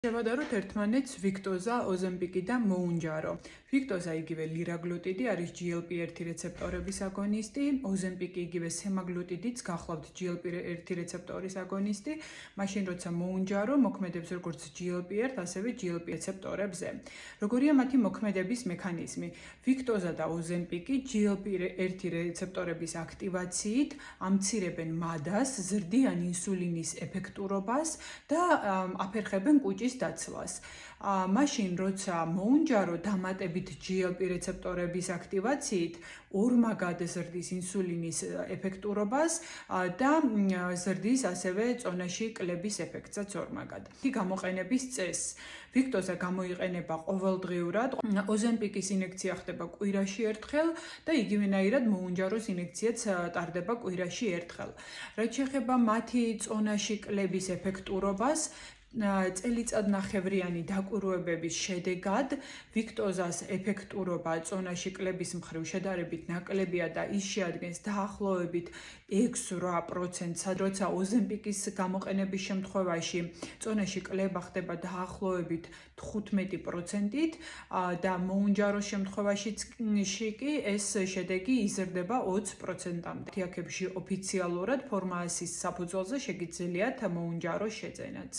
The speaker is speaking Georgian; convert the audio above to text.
შევადაროთ ერთმანეთს ვიქტოზა, ოზემპიკი და მოუნჯარო. ვიქტოზა იგივე ლირაგლუტიდი არის GLP-1 რეცეპტორების აგონისტი, ოზემპიკი იგივე სემაგლუტიდიც გახლავთ GLP-1 რეცეპტორის აგონისტი, მაშინ როცა მოუნჯარო მოქმედებს როგორც GLP-1, ასევე GLP რეცეპტორებზე. როგორია მათი მოქმედების მექანიზმი? ვიქტოზა და ოზემპიკი GLP-1 რეცეპტორების აქტივაციით ამცირებენ მადას, ზრდიან ინსულინის ეფექტურობას და აფერხებენ კუჭის დაცვას. მაშინ როცა მოუნჯარო დამატებით GLP რეცეპტორების აქტივაციით ორმაგად ზრდის ინსულინის ეფექტურობას და ზრდის ასევე წონაში კლების ეფექტსაც ორმაგად. გამოყენების წესს ვიქტოზა გამოიყენება ყოველდღიურად, ოზემპიკის ინექცია ხდება კვირაში ერთხელ და იგივენაირად მოუნჯაროს ინექციაც ტარდება კვირაში ერთხელ. რაც შეეხება მათი წონაში კლების ეფექტურობას, წელიწადნახევრიანი დაკვირვებების შედეგად ვიქტოზას ეფექტურობა წონაში კლების მხრივ შედარებით ნაკლებია და ის შეადგენს დაახლოებით 6-8%-ს, როცა ოზემპიკის გამოყენების შემთხვევაში წონაში კლება ხდება დაახლოებით 15%-ით და მოუნჯაროს შემთხვევაში კი ეს შედეგი იზრდება 20%-მდე. თეაქებში ოფიციალურად ფორმაასის საფუძველზე შეგიძლიათ მოუნჯაროს შეძენაც.